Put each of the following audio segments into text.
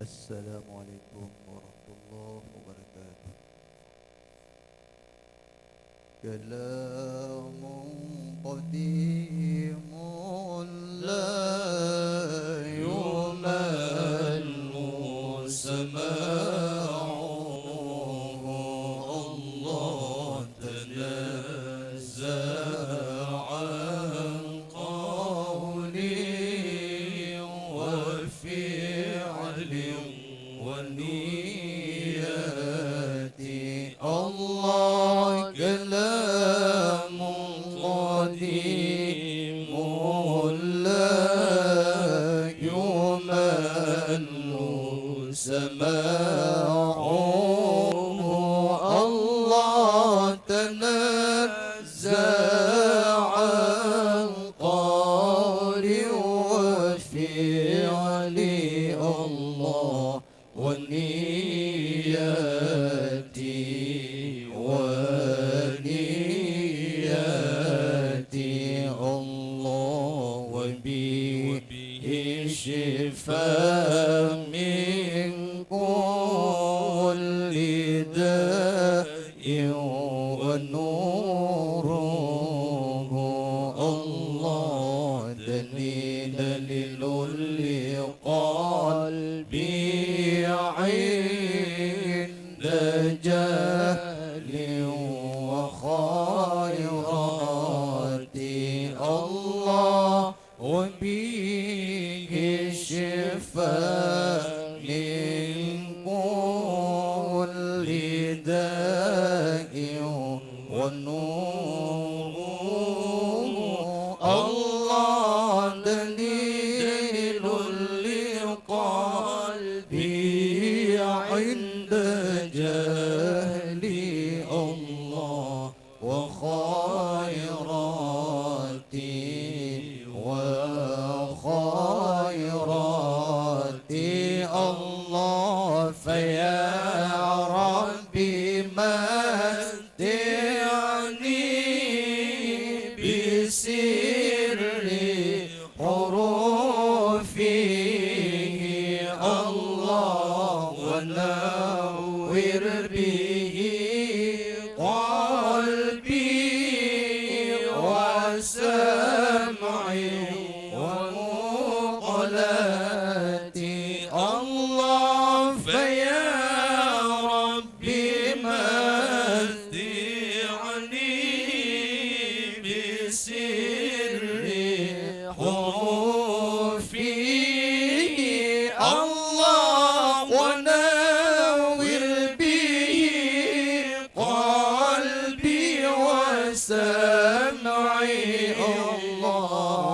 السلام عليكم ورحمة الله وبركاته. كلام قديم لا يمل سماعه. الله تنزه عن قول وفعل ونيات. الله كلام قديم لا يمل سماعه. الله تنزه عن قول وفعل الله ونياتي الله وبه الشفاء من كل داء ونوره. الله دليل لقلبي عند جهل وخيرات. الله وبه الشفاء من كل داء ونور. الله دليل لقلبي عند جهلي. الله وخيراتي الله فيا ربي متعني بسر حروفه. الله ونور به قلبي وسمعي ومقلتي. الله فيا ربي متعني بسر حروفه. الله ونور به قلبي وسمعي. الله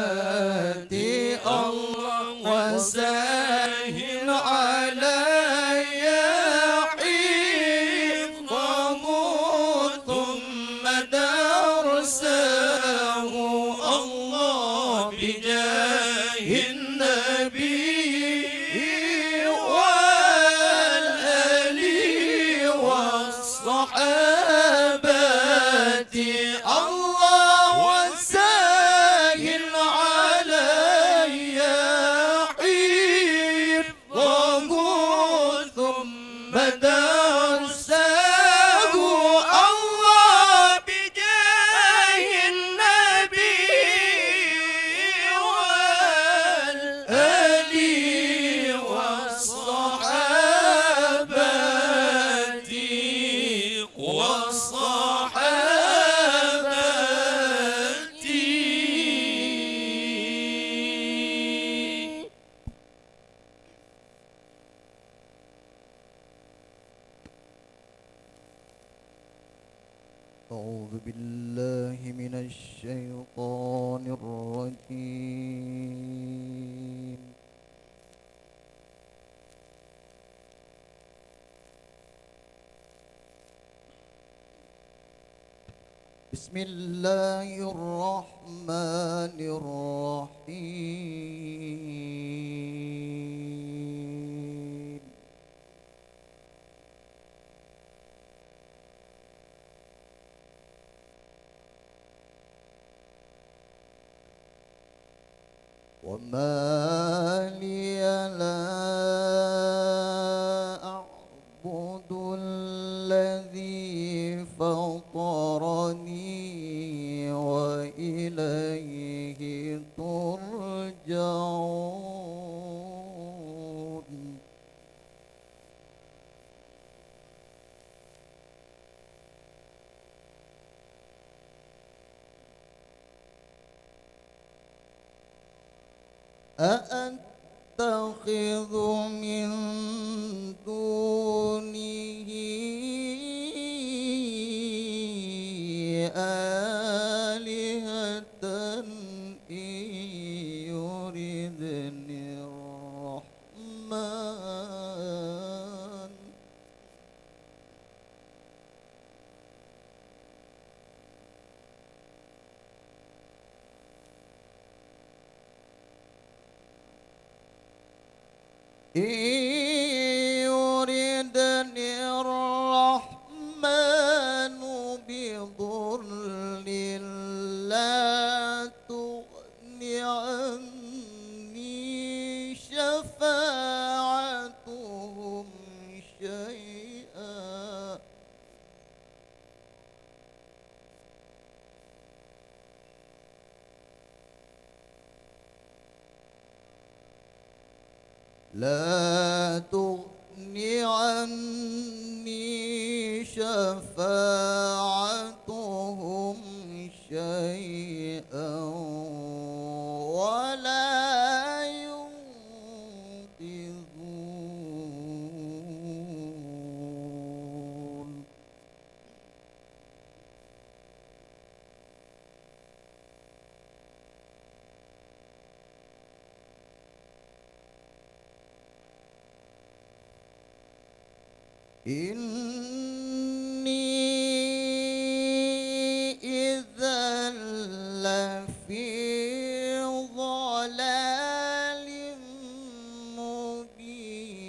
والمقلتي الله وسهل علي حفظه ثم درسه. الله بجاه النبي والآل والصحابة. الله وسهل علي حفظه ثم درسه. الله بجاه النبي والآل والصحابة. أعوذ بالله من الشيطان الرجيم. بسم الله الرحمن الرحيم. وما لي لا أعبد الذي فطرني وإليه ترجعون. أأتخذ من دونه آلهة إن يردني الرحمن إن يردني الرحمن بضر لا تغن عني شفاعتهم شيئا لا تغن عني شفاعتهم شيئا ولا ينقذون. إني إذا لفي ضلال مبين.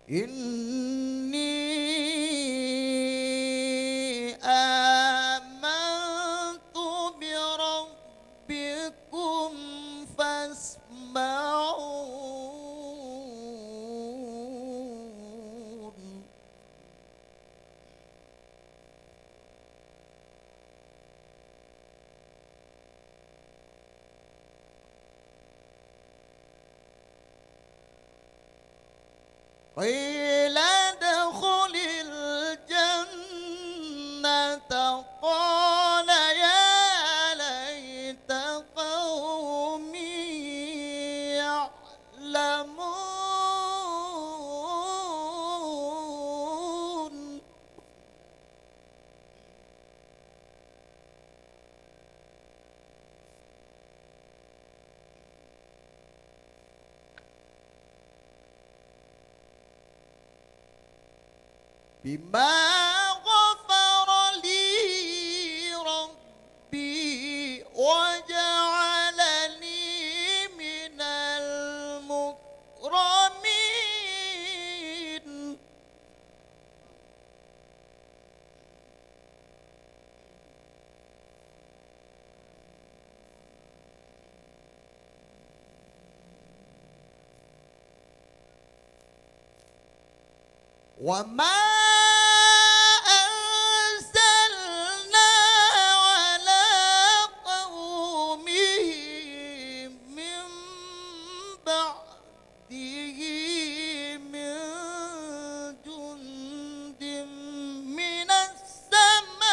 إني آمنت بربكم فاسمعون. قيل ادخل الجنة قال يا ليت قومي يعلمون. بما غفر لي ربي وجعلني من المكرمين. وما أرسلنا على قومه من بعده من جند من السماء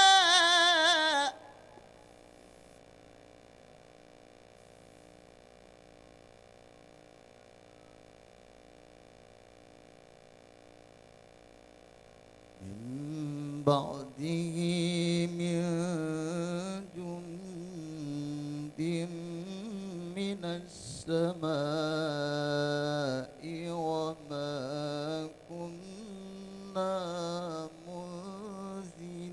من بعده من جند من السماء وما كنا منزلين.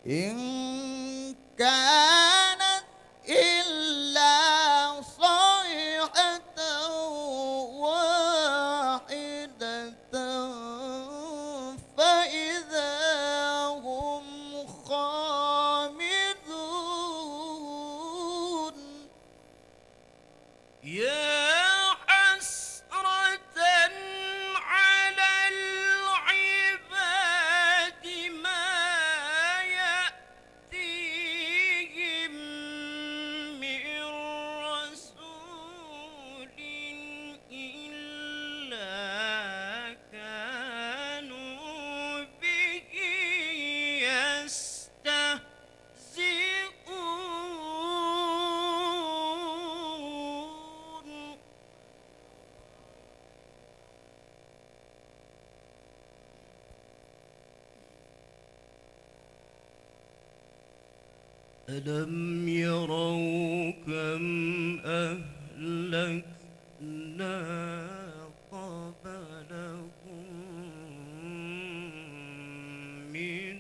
إن كانت إلا صيحة واحدة فإذا هم خامدون يا حسرة على العباد ما يأتيهم من رسول إلا كانوا به يستهزئون ألم يروا كم أهلكنا قبلهم من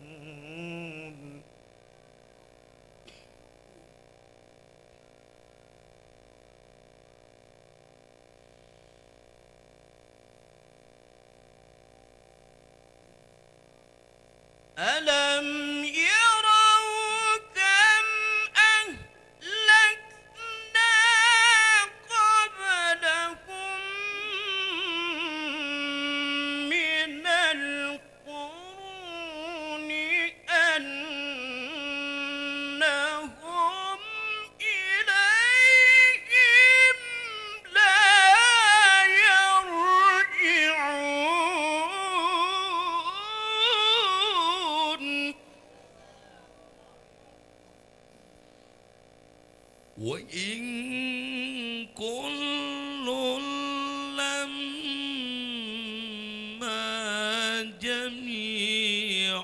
القرون ألم يروا كم أهلكنا قبلهم من القرون أنهم إليهم لا يرجعون وإن كل لما جميع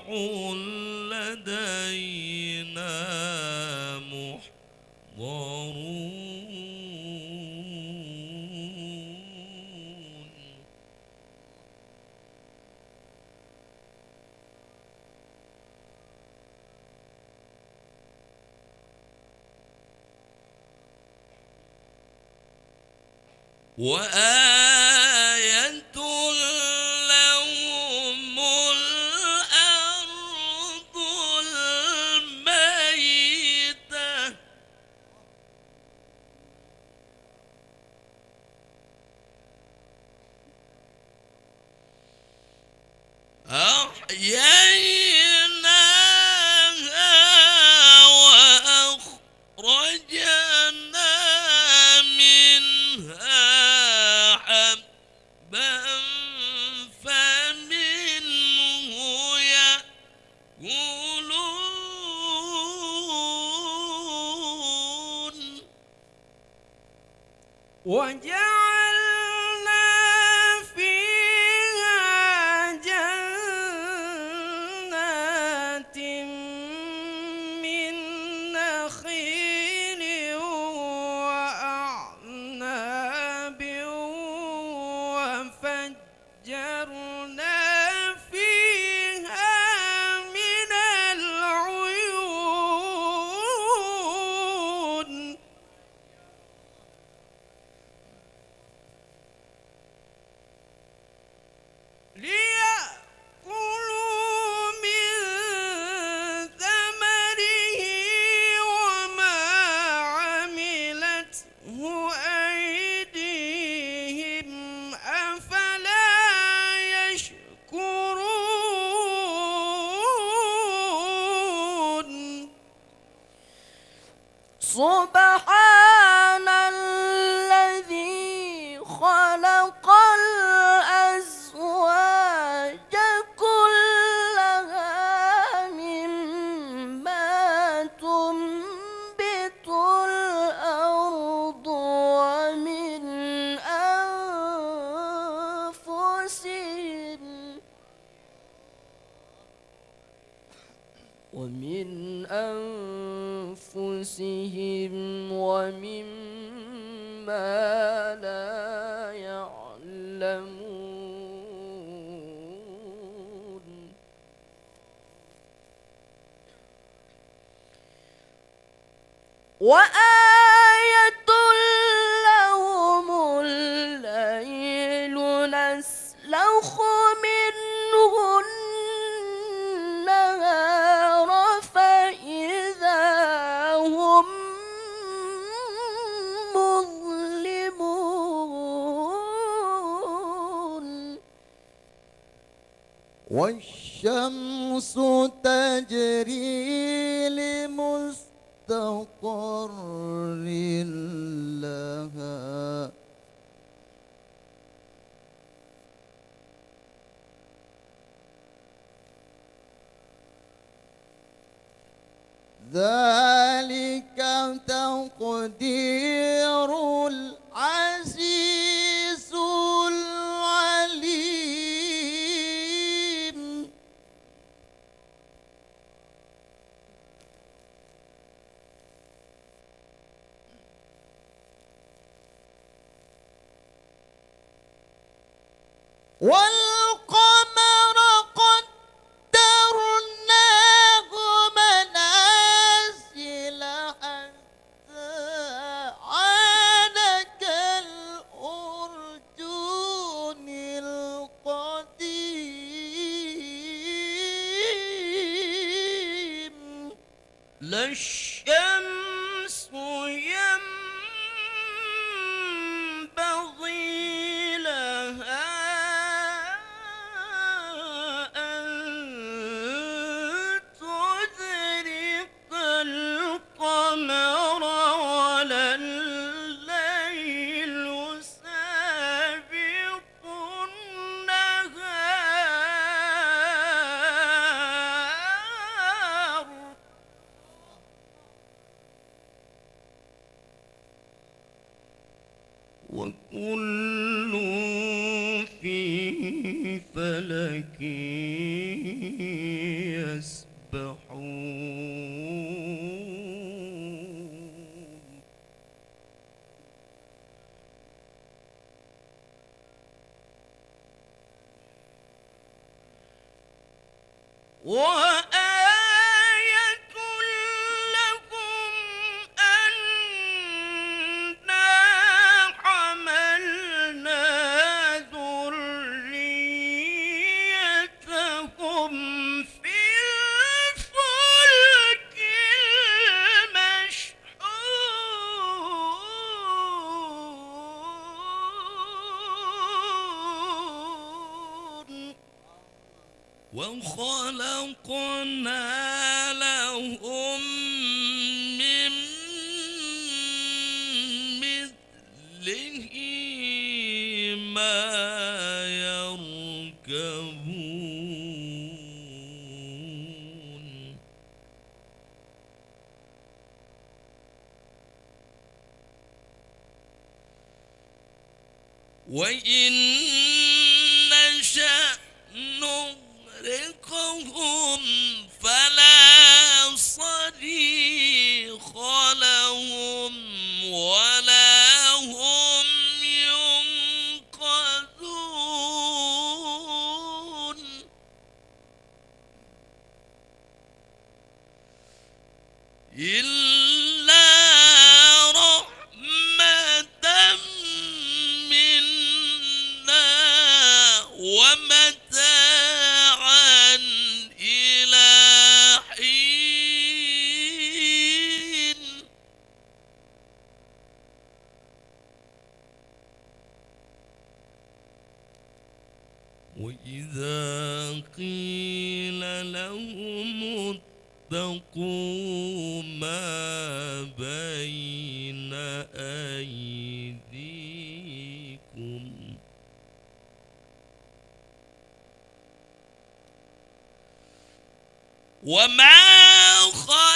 لدينا محضرون وآية لهم الأرض الميتة أحييناها وأخرجنا منها حبا فمنه يأكلون وجعلنا فيها جنات من نخيل وأعناب وفجرنا فيها من العيون ليأكلوا من ثمره وما عملته أيديهم أفلا يشكرون سبحان الذي خلق الأزواج كلها مما تنبت الأرض ومن أنفسهم ومما لا يعلمون وآية لهم الليل نسلخ منه النهار فإذا هم مظلمون والشمس تجري لمستقر لها ذلك تقدير العزيز العليم والقمر قدرناه منازل حتى عاد كالأرجون القديم لا الشمس ينبغي لها أن تدرك القمر ولا الليل سابق النهار وكل في فلك يسبحون وآية لكم أنا حملنا ذريتهم في الفلك المشحون وخلقنا لهم من مثله ما يركبون وإن نشأ نغرقهم فلا صريخ لهم ولا هم ينقذون إلا رحمة منا ومتاعا إلى حين وإذا قيل لهم اتقوا ما بين أيديكم وما خلفكم